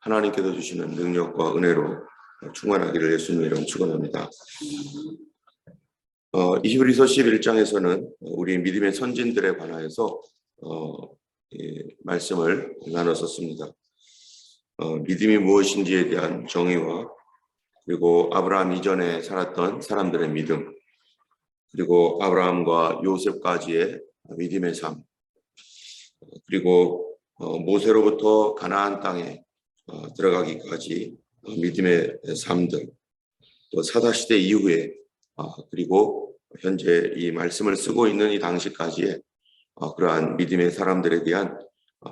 하나님께서 주시는 능력과 은혜로 충만하기를 예수님 이름 축원합니다. 히브리서 11장에서는 우리 믿음의 선진들에 관하여서 말씀을 나눴었습니다. 믿음이 무엇인지에 대한 정의와 그리고 아브라함 이전에 살았던 사람들의 믿음, 그리고 아브라함과 요셉까지의 믿음의 삶, 그리고 모세로부터 가나안 땅에 들어가기까지 믿음의 삶들, 또 사사시대 이후에 그리고 현재 이 말씀을 쓰고 있는 이 당시까지의 그러한 믿음의 사람들에 대한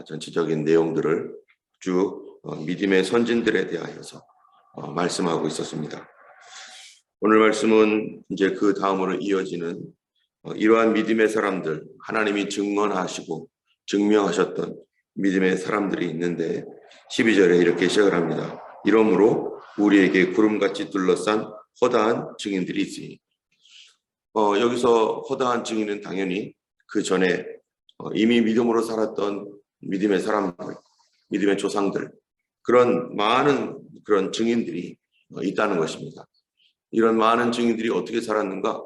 전체적인 내용들을 쭉 믿음의 선진들에 대하여서 말씀하고 있었습니다. 오늘 말씀은 이제 그 다음으로 이어지는 이러한 믿음의 사람들, 하나님이 증언하시고 증명하셨던 믿음의 사람들이 있는데 12절에 이렇게 시작을 합니다. 이러므로 우리에게 구름같이 둘러싼 허다한 증인들이 있으니, 여기서 허다한 증인은 당연히 그 전에 이미 믿음으로 살았던 믿음의 사람들, 믿음의 조상들, 그런 많은 그런 증인들이 있다는 것입니다. 이런 많은 증인들이 어떻게 살았는가?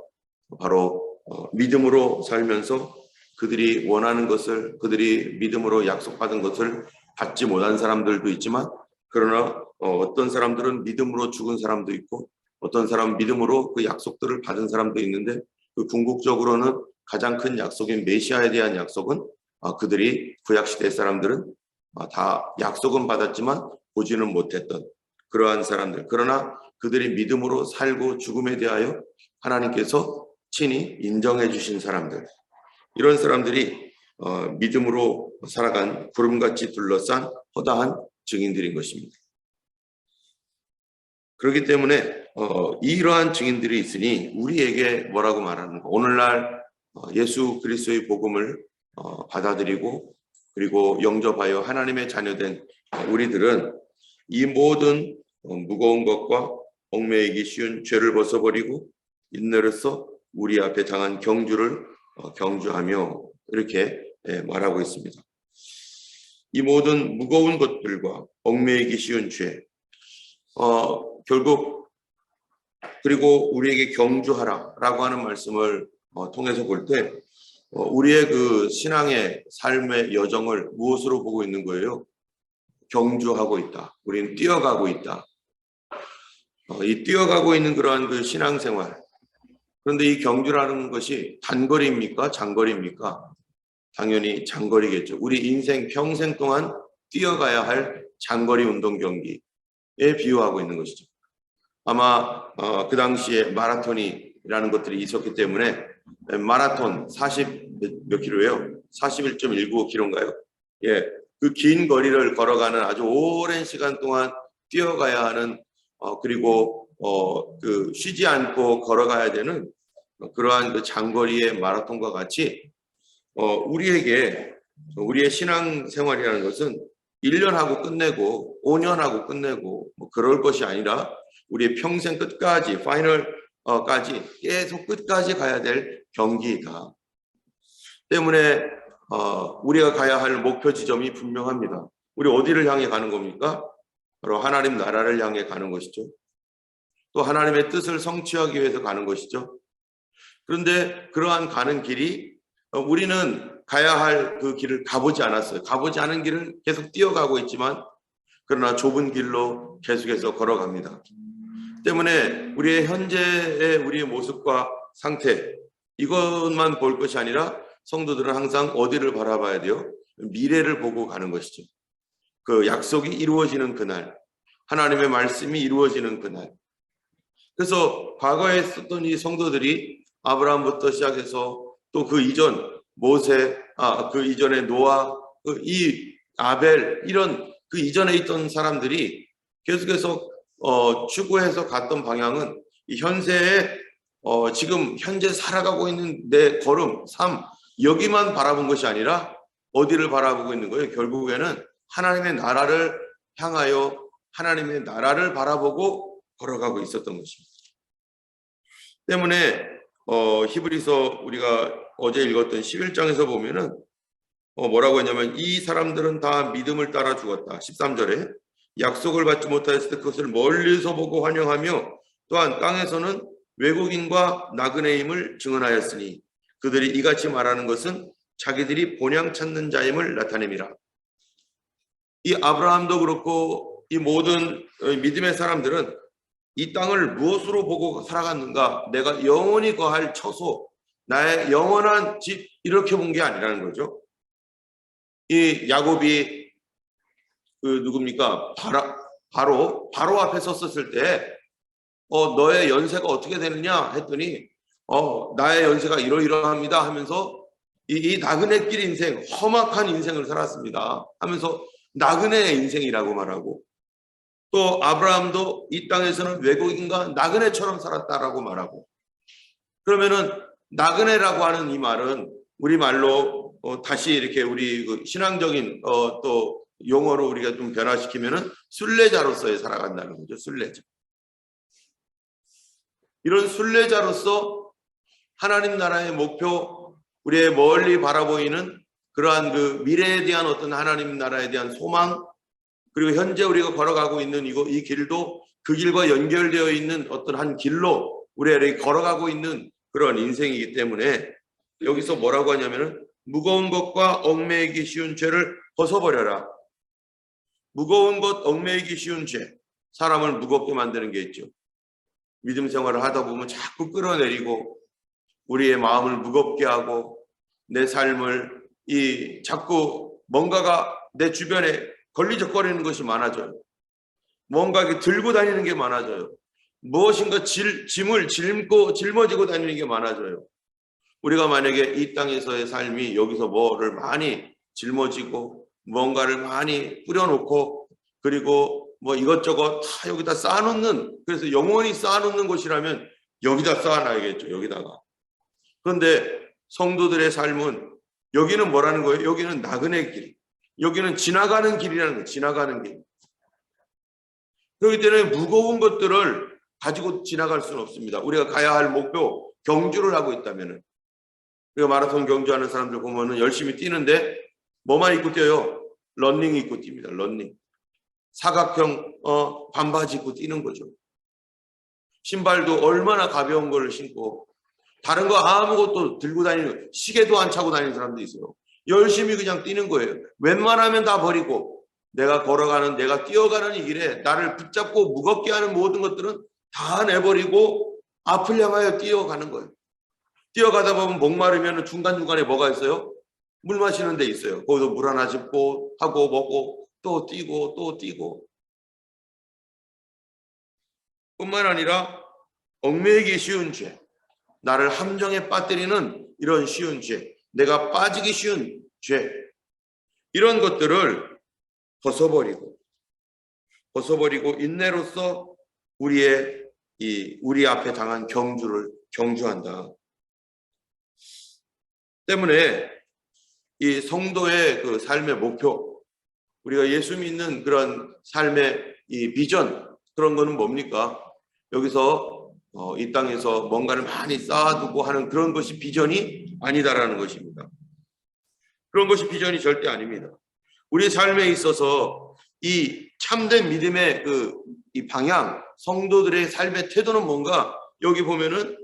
바로 믿음으로 살면서 그들이 원하는 것을, 그들이 믿음으로 약속받은 것을 받지 못한 사람들도 있지만, 그러나 어떤 사람들은 믿음으로 죽은 사람도 있고, 어떤 사람은 믿음으로 그 약속들을 받은 사람도 있는데, 그 궁극적으로는 가장 큰 약속인 메시아에 대한 약속은 그들이 구약시대 사람들은 다 약속은 받았지만 보지는 못했던 그러한 사람들, 그러나 그들이 믿음으로 살고 죽음에 대하여 하나님께서 친히 인정해 주신 사람들, 이런 사람들이 믿음으로 살아간 구름같이 둘러싼 허다한 증인들인 것입니다. 그렇기 때문에 이러한 증인들이 있으니 우리에게 뭐라고 말하는가? 오늘날 예수 그리스도의 복음을 받아들이고 그리고 영접하여 하나님의 자녀된 우리들은 이 모든 무거운 것과 얽매이기 쉬운 죄를 벗어버리고 인내로서 우리 앞에 당한 경주를 경주하며 이렇게 말하고 있습니다. 이 모든 무거운 것들과 얽매이기 쉬운 죄, 결국 그리고 우리에게 경주하라라고 하는 말씀을 통해서 볼 때 우리의 그 신앙의 삶의 여정을 무엇으로 보고 있는 거예요? 경주하고 있다. 우리는 뛰어가고 있다. 이 뛰어가고 있는 그러한 그 신앙생활. 그런데 이 경주라는 것이 단거리입니까? 장거리입니까? 당연히 장거리겠죠. 우리 인생 평생 동안 뛰어가야 할 장거리 운동 경기에 비유하고 있는 것이죠. 아마 그 당시에 마라톤이라는 것들이 있었기 때문에 마라톤 40 몇 킬로예요? 41.195km인가요? 예, 그 긴 거리를 걸어가는 아주 오랜 시간 동안 뛰어가야 하는 그리고 그 쉬지 않고 걸어가야 되는 그러한 그 장거리의 마라톤과 같이 우리에게 우리의 신앙생활이라는 것은 1년 하고 끝내고 5년 하고 끝내고 뭐 그럴 것이 아니라 우리의 평생 끝까지 파이널까지 계속 끝까지 가야 될 경기이다. 때문에 우리가 가야 할 목표 지점이 분명합니다. 우리 어디를 향해 가는 겁니까? 바로 하나님 나라를 향해 가는 것이죠. 또 하나님의 뜻을 성취하기 위해서 가는 것이죠. 그런데 그러한 가는 길이 우리는 가야 할 그 길을 가보지 않았어요. 가보지 않은 길을 계속 뛰어가고 있지만 그러나 좁은 길로 계속해서 걸어갑니다. 때문에 우리의 현재의 우리의 모습과 상태 이것만 볼 것이 아니라 성도들은 항상 어디를 바라봐야 돼요? 미래를 보고 가는 것이죠. 그 약속이 이루어지는 그날, 하나님의 말씀이 이루어지는 그날. 그래서 과거에 있었던 이 성도들이 아브라함부터 시작해서 또 그 이전 모세, 그 이전에 노아, 이 아벨 이런 그 이전에 있던 사람들이 계속해서 추구해서 갔던 방향은 이 현세에 지금 현재 살아가고 있는 내 걸음, 삶 여기만 바라본 것이 아니라 어디를 바라보고 있는 거예요? 결국에는 하나님의 나라를 향하여 하나님의 나라를 바라보고 걸어가고 있었던 것입니다. 때문에 히브리서 우리가 어제 읽었던 11장에서 보면은 뭐라고 했냐면 이 사람들은 다 믿음을 따라 죽었다. 13절에 약속을 받지 못하였을 때 그것을 멀리서 보고 환영하며 또한 땅에서는 외국인과 나그네임을 증언하였으니 그들이 이같이 말하는 것은 자기들이 본향 찾는 자임을 나타냅니다. 이 아브라함도 그렇고 이 모든 믿음의 사람들은 이 땅을 무엇으로 보고 살아갔는가? 내가 영원히 거할 처소, 나의 영원한 집 이렇게 본 게 아니라는 거죠. 이 야곱이 누굽니까? 바로 앞에 섰었을 때 너의 연세가 어떻게 되느냐 했더니 나의 연세가 이러이러합니다 하면서 이 나그네길 인생, 험악한 인생을 살았습니다 하면서 나그네의 인생이라고 말하고, 또 아브라함도 이 땅에서는 외국인과 나그네처럼 살았다라고 말하고, 그러면은 나그네라고 하는 이 말은 우리말로 다시 이렇게 우리 그 신앙적인 또 용어로 우리가 좀 변화시키면은 순례자로서의 살아간다는 거죠. 순례자. 이런 순례자로서 하나님 나라의 목표, 우리의 멀리 바라보이는 그러한 그 미래에 대한 어떤 하나님 나라에 대한 소망, 그리고 현재 우리가 걸어가고 있는 이 길도 그 길과 연결되어 있는 어떤 한 길로 우리가 이렇게 걸어가고 있는 그런 인생이기 때문에 여기서 뭐라고 하냐면은 무거운 것과 얽매이기 쉬운 죄를 벗어버려라. 무거운 것, 얽매이기 쉬운 죄, 사람을 무겁게 만드는 게 있죠. 믿음 생활을 하다 보면 자꾸 끌어내리고 우리의 마음을 무겁게 하고 내 삶을 자꾸 뭔가가 내 주변에 걸리적거리는 것이 많아져요. 뭔가 이렇게 들고 다니는 게 많아져요. 무엇인가 짐을 짊어지고 다니는 게 많아져요. 우리가 만약에 이 땅에서의 삶이 여기서 뭐를 많이 짊어지고 뭔가를 많이 뿌려놓고 그리고 뭐 이것저것 다 여기다 쌓아놓는, 그래서 영원히 쌓아놓는 곳이라면 여기다 쌓아놔야겠죠. 여기다가. 그런데 성도들의 삶은 여기는 뭐라는 거예요? 여기는 나그네 길, 여기는 지나가는 길이라는 거예요. 지나가는 길. 그렇기 때문에 무거운 것들을 가지고 지나갈 수는 없습니다. 우리가 가야 할 목표, 경주를 하고 있다면은, 우리가 마라톤 경주하는 사람들 보면은 열심히 뛰는데 뭐만 입고 뛰어요? 러닝 입고 뜁니다. 러닝. 사각형 반바지 입고 뛰는 거죠. 신발도 얼마나 가벼운 걸 신고 다른 거 아무것도 들고 다니는, 시계도 안 차고 다니는 사람도 있어요. 열심히 그냥 뛰는 거예요. 웬만하면 다 버리고 내가 걸어가는, 내가 뛰어가는 이 길에 나를 붙잡고 무겁게 하는 모든 것들은 다 내버리고 앞을 향하여 뛰어가는 거예요. 뛰어가다 보면 목마르면 중간중간에 뭐가 있어요? 물 마시는 데 있어요. 거기서 물 하나 짚고 하고 먹고 또 뛰고 또 뛰고. 뿐만 아니라 얽매이기 쉬운 죄, 나를 함정에 빠뜨리는 이런 쉬운 죄, 내가 빠지기 쉬운 죄, 이런 것들을 벗어버리고 인내로서 우리 앞에 당한 경주한다. 때문에 이 성도의 그 삶의 목표, 우리가 예수 믿는 그런 삶의 이 비전, 그런 거는 뭡니까? 여기서 이 땅에서 뭔가를 많이 쌓아두고 하는 그런 것이 비전이 아니다라는 것입니다. 그런 것이 비전이 절대 아닙니다. 우리 삶에 있어서 이 참된 믿음의 이 방향, 성도들의 삶의 태도는 뭔가? 여기 보면은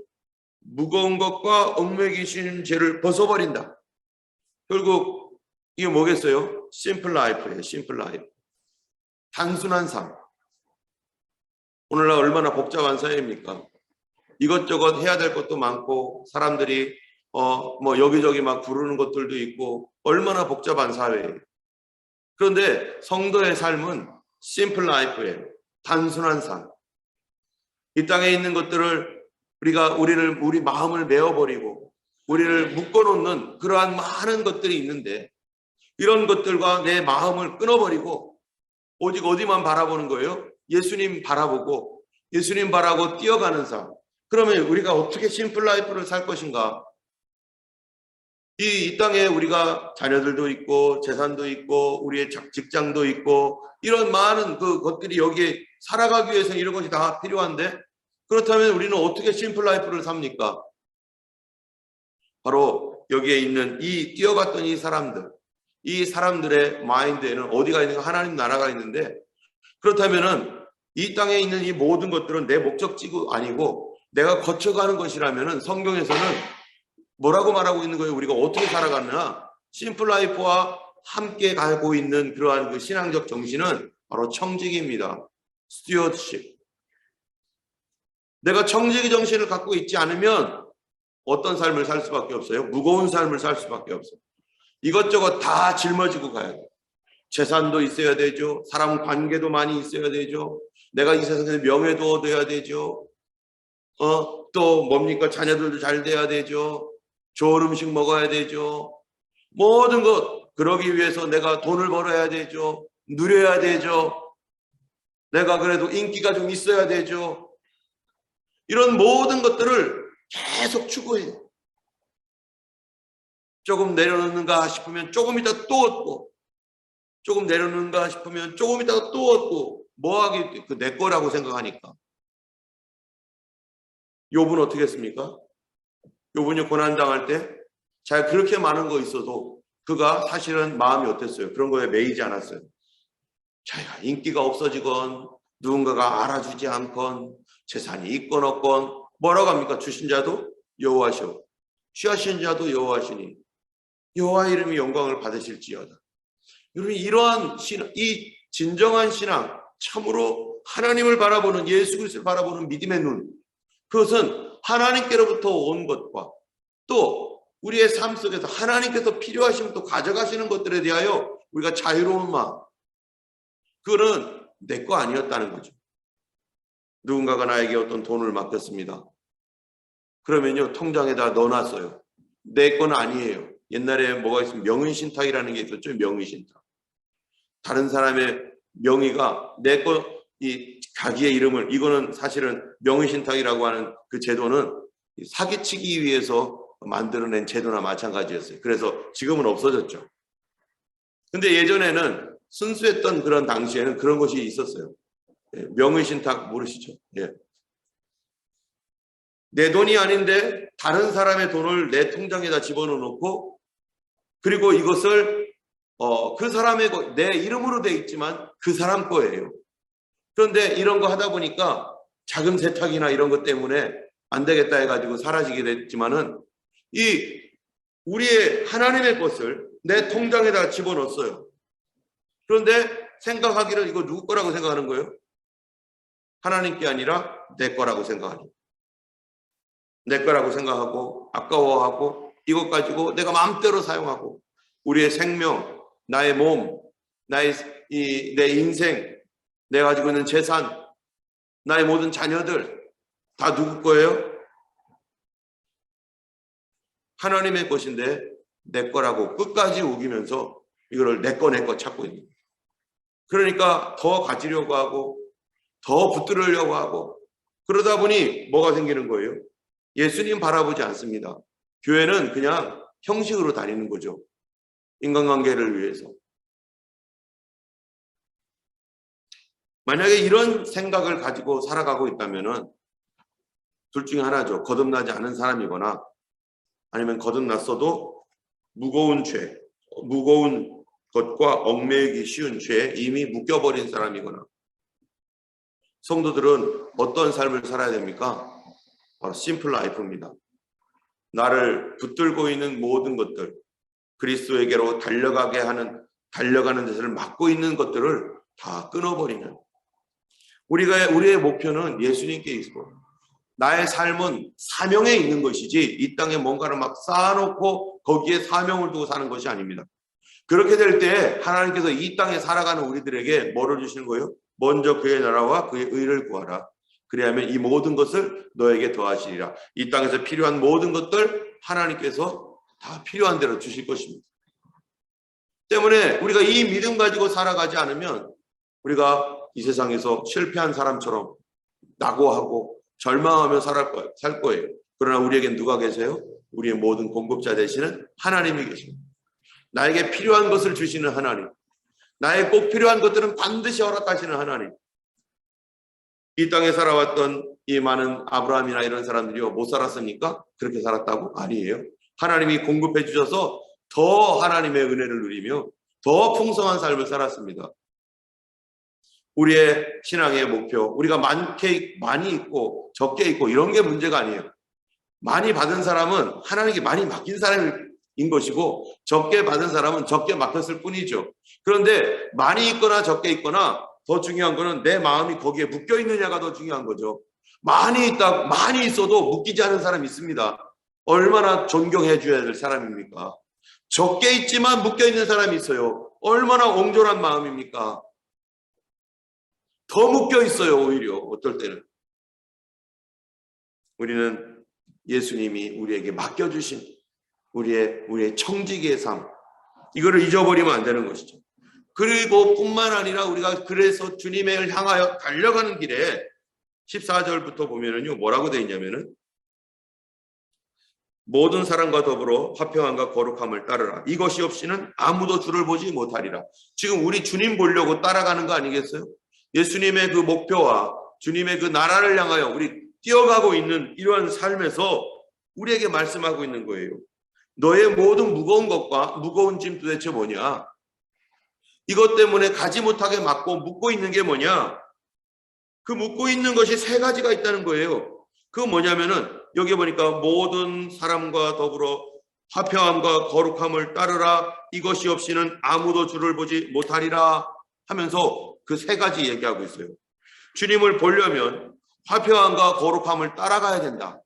무거운 것과 얽매이기 쉬운 죄를 벗어버린다. 결국 이게 뭐겠어요? 심플 라이프예요. 심플 라이프. 단순한 삶. 오늘날 얼마나 복잡한 사회입니까? 이것저것 해야 될 것도 많고 사람들이 뭐 여기저기 막 부르는 것들도 있고 얼마나 복잡한 사회예요. 그런데 성도의 삶은 심플 라이프예요. 단순한 삶. 이 땅에 있는 것들을 우리 마음을 메어버리고 우리를 묶어놓는 그러한 많은 것들이 있는데 이런 것들과 내 마음을 끊어버리고 오직 어디만 바라보는 거예요? 예수님 바라보고 예수님 바라고 뛰어가는 삶. 그러면 우리가 어떻게 심플 라이프를 살 것인가? 이 땅에 우리가 자녀들도 있고 재산도 있고 우리의 직장도 있고 이런 많은 것들이 여기에 살아가기 위해서 이런 것이 다 필요한데 그렇다면 우리는 어떻게 심플 라이프를 삽니까? 바로 여기에 있는 뛰어갔던 이 사람들의 마인드에는 어디가 있는가? 하나님 나라가 있는데 그렇다면은 이 땅에 있는 이 모든 것들은 내 목적지가 아니고 내가 거쳐가는 것이라면은 성경에서는 뭐라고 말하고 있는 거예요? 우리가 어떻게 살아가느냐? 심플 라이프와 함께 가고 있는 그러한 그 신앙적 정신은 바로 청지기입니다. 스튜어드십. 내가 청지기 정신을 갖고 있지 않으면 어떤 삶을 살 수밖에 없어요? 무거운 삶을 살 수밖에 없어요. 이것저것 다 짊어지고 가야 돼요. 재산도 있어야 되죠. 사람 관계도 많이 있어야 되죠. 내가 이 세상에서 명예도 얻어야 되죠. 또 뭡니까? 자녀들도 잘 돼야 되죠. 좋은 음식 먹어야 되죠. 모든 것 그러기 위해서 내가 돈을 벌어야 되죠. 누려야 되죠. 내가 그래도 인기가 좀 있어야 되죠. 이런 모든 것들을 계속 추구해요. 조금 내려놓는가 싶으면 조금 있다 또 얻고, 조금 내려놓는가 싶으면 조금 있다가 또 얻고, 뭐하기 그 내 거라고 생각하니까. 욥은 어떻게 했습니까? 욥은요, 고난당할 때 잘 그렇게 많은 거 있어도 그가 사실은 마음이 어땠어요? 그런 거에 매이지 않았어요. 자야 인기가 없어지건 누군가가 알아주지 않건 재산이 있건 없건 뭐라고 합니까? 주신 자도 여호와시오, 취하신 자도 여호와시니 여호와 이름이 영광을 받으실지어다. 여러분, 이러한 신앙, 이 진정한 신앙, 참으로 하나님을 바라보는, 예수 그리스도를 바라보는 믿음의 눈, 그것은 하나님께로부터 온 것과 또 우리의 삶 속에서 하나님께서 필요하시면 또 가져가시는 것들에 대하여 우리가 자유로운 마음, 그거는 내 거 아니었다는 거죠. 누군가가 나에게 어떤 돈을 맡겼습니다. 그러면요, 통장에다 넣어놨어요. 내 건 아니에요. 옛날에 뭐가 있으면 명의신탁이라는 게 있었죠. 명의신탁. 다른 사람의 명의가 내 거, 이 자기의 이름을, 이거는 사실은 명의신탁이라고 하는 그 제도는 사기치기 위해서 만들어낸 제도나 마찬가지였어요. 그래서 지금은 없어졌죠. 근데 예전에는 순수했던 그런 당시에는 그런 것이 있었어요. 명의신탁 모르시죠? 예. 내 돈이 아닌데 다른 사람의 돈을 내 통장에다 집어넣고, 그리고 이것을 그 사람의 내 이름으로 돼 있지만 그 사람 거예요. 그런데 이런 거 하다 보니까 자금 세탁이나 이런 것 때문에 안 되겠다 해가지고 사라지게 됐지만은, 이 우리의 하나님의 것을 내 통장에다 집어넣었어요. 그런데 생각하기를 이거 누구 거라고 생각하는 거예요? 하나님께 아니라 내 거라고 생각하죠. 내 거라고 생각하고 아까워하고 이것 가지고 내가 마음대로 사용하고, 우리의 생명, 나의 몸, 내 인생, 내가 가지고 있는 재산, 나의 모든 자녀들 다 누구 거예요? 하나님의 것인데 내 거라고 끝까지 우기면서 이거를 내 거 찾고 있는 거예요. 그러니까 더 가지려고 하고 더 붙들으려고 하고, 그러다 보니 뭐가 생기는 거예요? 예수님 바라보지 않습니다. 교회는 그냥 형식으로 다니는 거죠. 인간관계를 위해서. 만약에 이런 생각을 가지고 살아가고 있다면은 둘 중에 하나죠. 거듭나지 않은 사람이거나, 아니면 거듭났어도 무거운 죄, 무거운 것과 얽매이기 쉬운 죄에 이미 묶여버린 사람이거나. 성도들은 어떤 삶을 살아야 됩니까? 바로 심플 라이프입니다. 나를 붙들고 있는 모든 것들, 그리스도에게로 달려가는 데서를 막고 있는 것들을 다 끊어버리는, 우리의 목표는 예수님께 있고, 나의 삶은 사명에 있는 것이지 이 땅에 뭔가를 막 쌓아놓고 거기에 사명을 두고 사는 것이 아닙니다. 그렇게 될 때 하나님께서 이 땅에 살아가는 우리들에게 뭐를 주시는 거예요? 먼저 그의 나라와 그의 의를 구하라. 그리하면 이 모든 것을 너에게 더하시리라. 이 땅에서 필요한 모든 것들 하나님께서 다 필요한 대로 주실 것입니다. 때문에 우리가 이 믿음 가지고 살아가지 않으면 우리가 이 세상에서 실패한 사람처럼 낙오하고 절망하며 살 거예요. 그러나 우리에겐 누가 계세요? 우리의 모든 공급자 되시는 하나님이 계십니다. 나에게 필요한 것을 주시는 하나님, 나의 꼭 필요한 것들은 반드시 허락하시는 하나님. 이 땅에 살아왔던 이 많은 아브라함이나 이런 사람들이요, 못 살았습니까? 그렇게 살았다고? 아니에요. 하나님이 공급해 주셔서 더 하나님의 은혜를 누리며 더 풍성한 삶을 살았습니다. 우리의 신앙의 목표, 우리가 많이 있고 적게 있고 이런 게 문제가 아니에요. 많이 받은 사람은 하나님께 많이 맡긴 사람인 것이고, 적게 받은 사람은 적게 맡겼을 뿐이죠. 그런데 많이 있거나 적게 있거나 더 중요한 거는 내 마음이 거기에 묶여 있느냐가 더 중요한 거죠. 많이 있어도 묶이지 않은 사람이 있습니다. 얼마나 존경해 줘야 될 사람입니까? 적게 있지만 묶여 있는 사람이 있어요. 얼마나 옹졸한 마음입니까? 더 묶여 있어요. 오히려 어떨 때는 우리는 예수님이 우리에게 맡겨주신 우리의 청지기의 삶, 이거를 잊어버리면 안 되는 것이죠. 그리고 뿐만 아니라 우리가 그래서 주님을 향하여 달려가는 길에 14절부터 보면은요, 뭐라고 되어 있냐면은, 모든 사람과 더불어 화평함과 거룩함을 따르라. 이것이 없이는 아무도 주를 보지 못하리라. 지금 우리 주님 보려고 따라가는 거 아니겠어요? 예수님의 그 목표와 주님의 그 나라를 향하여 우리 뛰어가고 있는 이러한 삶에서 우리에게 말씀하고 있는 거예요. 너의 모든 무거운 것과 무거운 짐 도대체 뭐냐? 이것 때문에 가지 못하게 막고 묶고 있는 게 뭐냐? 그 묶고 있는 것이 세 가지가 있다는 거예요. 그건 뭐냐면은 여기 보니까 모든 사람과 더불어 화평함과 거룩함을 따르라. 이것이 없이는 아무도 주를 보지 못하리라 하면서 그 세 가지 얘기하고 있어요. 주님을 보려면 화평함과 거룩함을 따라가야 된다.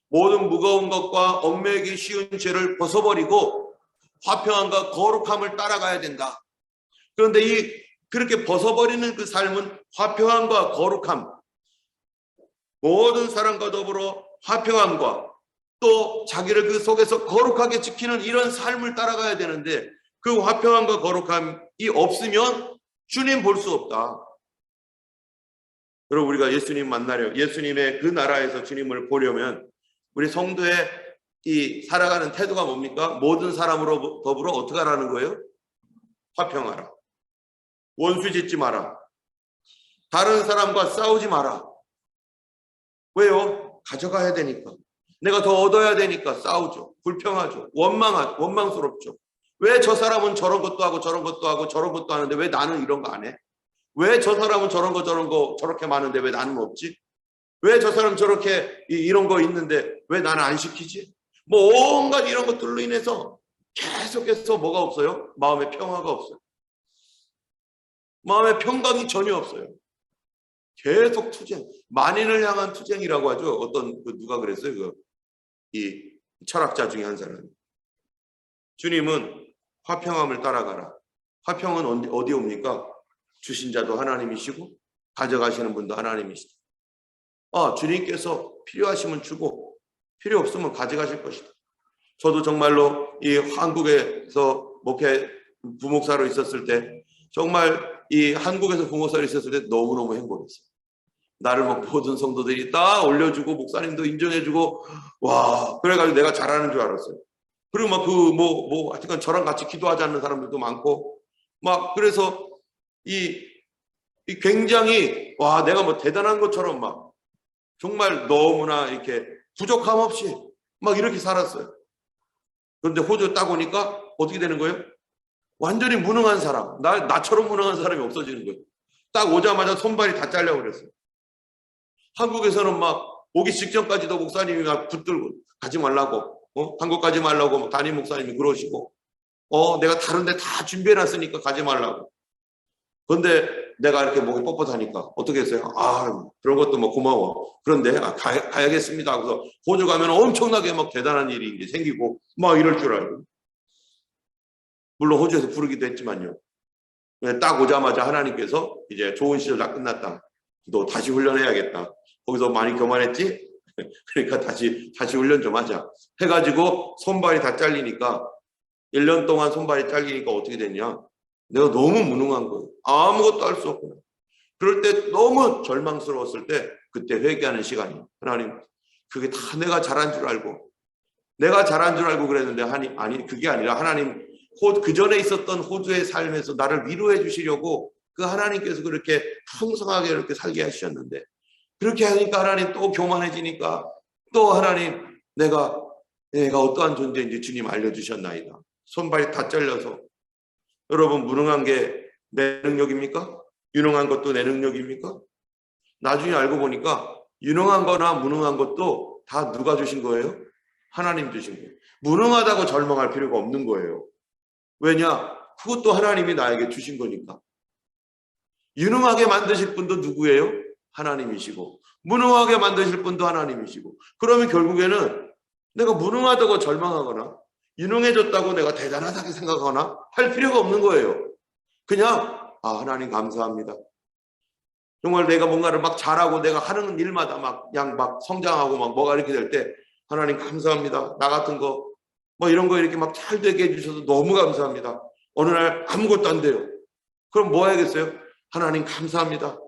모든 무거운 것과 얽매이기 쉬운 죄를 벗어버리고 화평함과 거룩함을 따라가야 된다. 그런데 그렇게 벗어버리는 그 삶은 화평함과 거룩함, 모든 사람과 더불어 화평함과 또 자기를 그 속에서 거룩하게 지키는 이런 삶을 따라가야 되는데, 그 화평함과 거룩함이 없으면 주님 볼 수 없다. 여러분, 우리가 예수님 만나려, 예수님의 그 나라에서 주님을 보려면 우리 성도의 이 살아가는 태도가 뭡니까? 모든 사람으로 더불어 어떻게 하라는 거예요? 화평하라. 원수 짓지 마라. 다른 사람과 싸우지 마라. 왜요? 가져가야 되니까. 내가 더 얻어야 되니까 싸우죠. 불평하죠. 원망스럽죠. 왜 저 사람은 저런 것도 하고 저런 것도 하고 저런 것도 하는데 왜 나는 이런 거 안 해? 왜 저 사람은 저런 거 저렇게 많은데 왜 나는 없지? 왜 저 사람 저렇게 이런 거 있는데 왜 나는 안 시키지? 뭐 온갖 이런 것들로 인해서 계속해서 뭐가 없어요? 마음의 평화가 없어요. 마음의 평강이 전혀 없어요. 계속 투쟁, 만인을 향한 투쟁이라고 하죠. 어떤 누가 그랬어요? 이 철학자 중에 한 사람이. 주님은 화평함을 따라가라. 화평은 어디 옵니까? 주신 자도 하나님이시고 가져가시는 분도 하나님이시다. 주님께서 필요하시면 주고 필요 없으면 가져가실 것이다. 저도 정말로 이 한국에서 부목사로 있었을 때, 정말 이 한국에서 부목사로 있었을 때 너무너무 행복했어요. 나를 모든 성도들이 다 올려주고 목사님도 인정해주고, 와, 그래가지고 내가 잘하는 줄 알았어요. 그리고 하여튼 저랑 같이 기도하지 않는 사람들도 많고, 그래서 이 굉장히, 내가 대단한 것처럼 정말 너무나 이렇게 부족함 없이 이렇게 살았어요. 그런데 호주 딱 오니까 어떻게 되는 거예요? 완전히 무능한 사람, 나처럼 무능한 사람이 없어지는 거예요. 딱 오자마자 손발이 다 잘려버렸어요. 한국에서는 오기 직전까지도 목사님이 붙들고 가지 말라고, 한국 가지 말라고 담임 목사님이 그러시고, 내가 다른데 다 준비해놨으니까 가지 말라고. 그런데 내가 이렇게 목이 뻣뻣하니까 어떻게 했어요? 그런 것도 고마워. 그런데 가야겠습니다. 그래서 호주 가면 엄청나게 대단한 일이 이제 생기고 이럴 줄 알고. 물론 호주에서 부르기도 했지만요. 딱 오자마자 하나님께서 이제 좋은 시절 다 끝났다. 너 다시 훈련해야겠다. 거기서 많이 교만했지? 그러니까 다시 훈련 좀 하자. 해가지고 손발이 다 잘리니까, 1년 동안 손발이 잘리니까 어떻게 됐냐? 내가 너무 무능한 거예요. 아무것도 할 수 없구나. 그럴 때 너무 절망스러웠을 때 그때 회개하는 시간이에요. 하나님, 그게 다 내가 잘한 줄 알고 그랬는데, 아니 그게 아니라 하나님, 그 전에 있었던 호주의 삶에서 나를 위로해 주시려고 그 하나님께서 그렇게 풍성하게 이렇게 살게 하셨는데, 그렇게 하니까 하나님 또 교만해지니까 또 하나님, 내가 어떠한 존재인지 주님 알려주셨나이다. 손발이 다 잘려서. 여러분, 무능한 게 내 능력입니까? 유능한 것도 내 능력입니까? 나중에 알고 보니까 유능한 거나 무능한 것도 다 누가 주신 거예요? 하나님 주신 거예요. 무능하다고 절망할 필요가 없는 거예요. 왜냐? 그것도 하나님이 나에게 주신 거니까. 유능하게 만드실 분도 누구예요? 하나님이시고, 무능하게 만드실 분도 하나님이시고. 그러면 결국에는 내가 무능하다고 절망하거나 유능해졌다고 내가 대단하다고 생각하거나 할 필요가 없는 거예요. 그냥 하나님 감사합니다. 정말 내가 뭔가를 막 잘하고 내가 하는 일마다 막 성장하고 막 뭐가 이렇게 될 때 하나님 감사합니다. 나 같은 거 뭐 이런 거 이렇게 막 잘 되게 해주셔서 너무 감사합니다. 어느 날 아무것도 안 돼요. 그럼 뭐 해야겠어요? 하나님 감사합니다.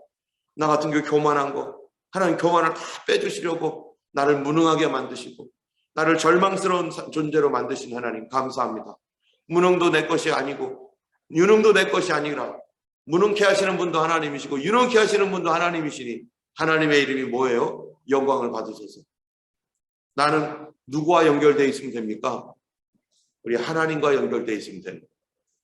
나 같은 게 교만한 거 하나님 교만을 다 빼주시려고 나를 무능하게 만드시고 나를 절망스러운 존재로 만드신 하나님 감사합니다. 무능도 내 것이 아니고 유능도 내 것이 아니라 무능케 하시는 분도 하나님이시고 유능케 하시는 분도 하나님이시니 하나님의 이름이 뭐예요? 영광을 받으소서. 나는 누구와 연결되어 있으면 됩니까? 우리 하나님과 연결되어 있으면 됩니다.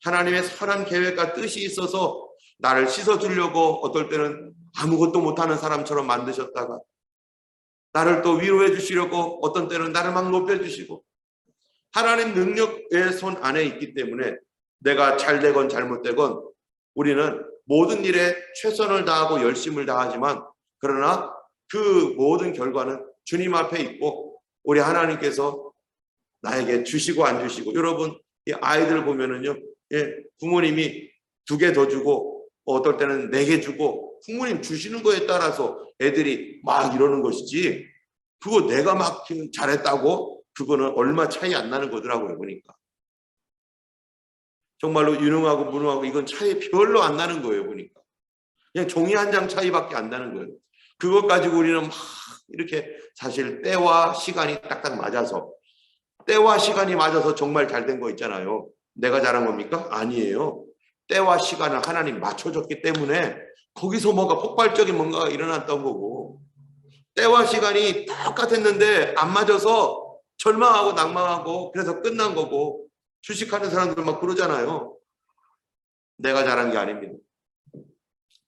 하나님의 선한 계획과 뜻이 있어서 나를 씻어주려고 어떨 때는 아무것도 못하는 사람처럼 만드셨다가 나를 또 위로해 주시려고 어떤 때는 나를 막 높여주시고 하나님 능력의 손 안에 있기 때문에 내가 잘되건 잘못되건 우리는 모든 일에 최선을 다하고 열심을 다하지만 그러나 그 모든 결과는 주님 앞에 있고 우리 하나님께서 나에게 주시고 안 주시고 여러분 이 아이들 보면은요 부모님이 2개 더 주고 어떨 때는 4개 주고 부모님 주시는 거에 따라서 애들이 막 이러는 것이지 그거 내가 막 잘했다고 그거는 얼마 차이 안 나는 거더라고요 보니까. 정말로 유능하고 무능하고 이건 차이 별로 안 나는 거예요 보니까. 그냥 종이 한 장 차이밖에 안 나는 거예요. 그것 가지고 우리는 막 이렇게 사실 때와 시간이 딱딱 맞아서 때와 시간이 맞아서 정말 잘 된 거 있잖아요. 내가 잘한 겁니까? 아니에요. 때와 시간을 하나님 맞춰줬기 때문에 거기서 뭔가 폭발적인 뭔가가 일어났던 거고 때와 시간이 똑같았는데 안 맞아서 절망하고 낭망하고 그래서 끝난 거고 주식하는 사람들 막 그러잖아요. 내가 잘한 게 아닙니다.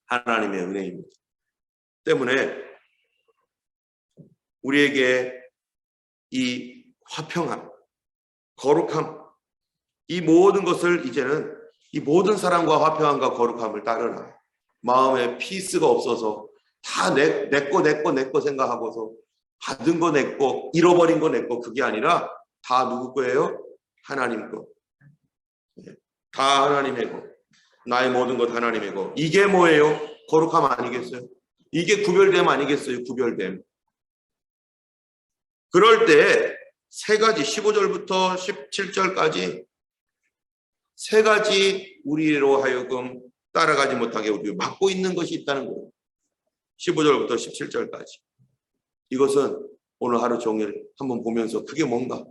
하나님의 은혜입니다. 때문에 우리에게 이 화평함, 거룩함, 이 모든 것을 이제는 이 모든 사랑과 화평함과 거룩함을 따르라. 마음에 피스가 없어서 다 내 거 생각하고서 받은 거 내 거, 잃어버린 거 내 거 그게 아니라 다 누구 거예요? 하나님 거. 다 하나님의 거. 나의 모든 것 하나님의 거. 이게 뭐예요? 거룩함 아니겠어요? 이게 구별됨 아니겠어요? 구별됨. 그럴 때 3가지 15절부터 17절까지 3가지 우리로 하여금 따라가지 못하게 우리 막고 있는 것이 있다는 거예요. 15절부터 17절까지. 이것은 오늘 하루 종일 한번 보면서 그게 뭔가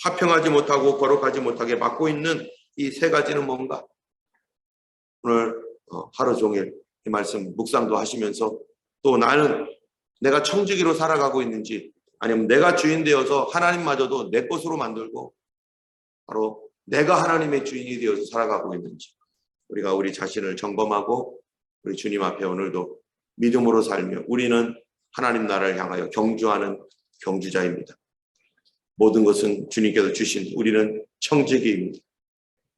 화평하지 못하고 거룩하지 못하게 막고 있는 이 3가지는 뭔가 오늘 하루 종일 이 말씀 묵상도 하시면서 또 나는 내가 청지기로 살아가고 있는지 아니면 내가 주인 되어서 하나님마저도 내 것으로 만들고 바로 내가 하나님의 주인이 되어서 살아가고 있는지 우리가 우리 자신을 점검하고 우리 주님 앞에 오늘도 믿음으로 살며 우리는 하나님 나라를 향하여 경주하는 경주자입니다. 모든 것은 주님께서 주신 우리는 청지기입니다.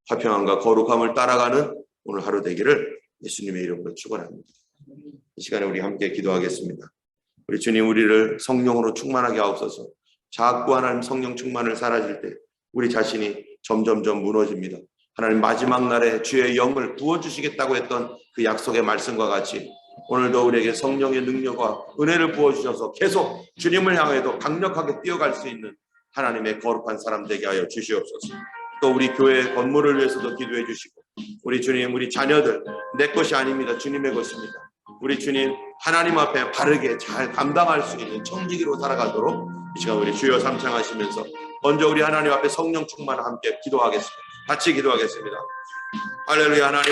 화평함과 거룩함을 따라가는 오늘 하루 되기를 예수님의 이름으로 축원합니다. 이 시간에 우리 함께 기도하겠습니다. 우리 주님 우리를 성령으로 충만하게 하옵소서. 자꾸 하나님 성령 충만을 사라질 때 우리 자신이 점점점 무너집니다. 하나님 마지막 날에 주의 영을 부어주시겠다고 했던 그 약속의 말씀과 같이 오늘도 우리에게 성령의 능력과 은혜를 부어주셔서 계속 주님을 향해도 강력하게 뛰어갈 수 있는 하나님의 거룩한 사람 되게 하여 주시옵소서. 또 우리 교회 건물을 위해서도 기도해 주시고 우리 주님 우리 자녀들 내 것이 아닙니다. 주님의 것입니다. 우리 주님 하나님 앞에 바르게 잘 감당할 수 있는 청지기로 살아가도록 이 시간 우리 주여 삼창하시면서 먼저 우리 하나님 앞에 성령 충만을 함께 기도하겠습니다. 같이 기도하겠습니다. 할렐루야. 하나님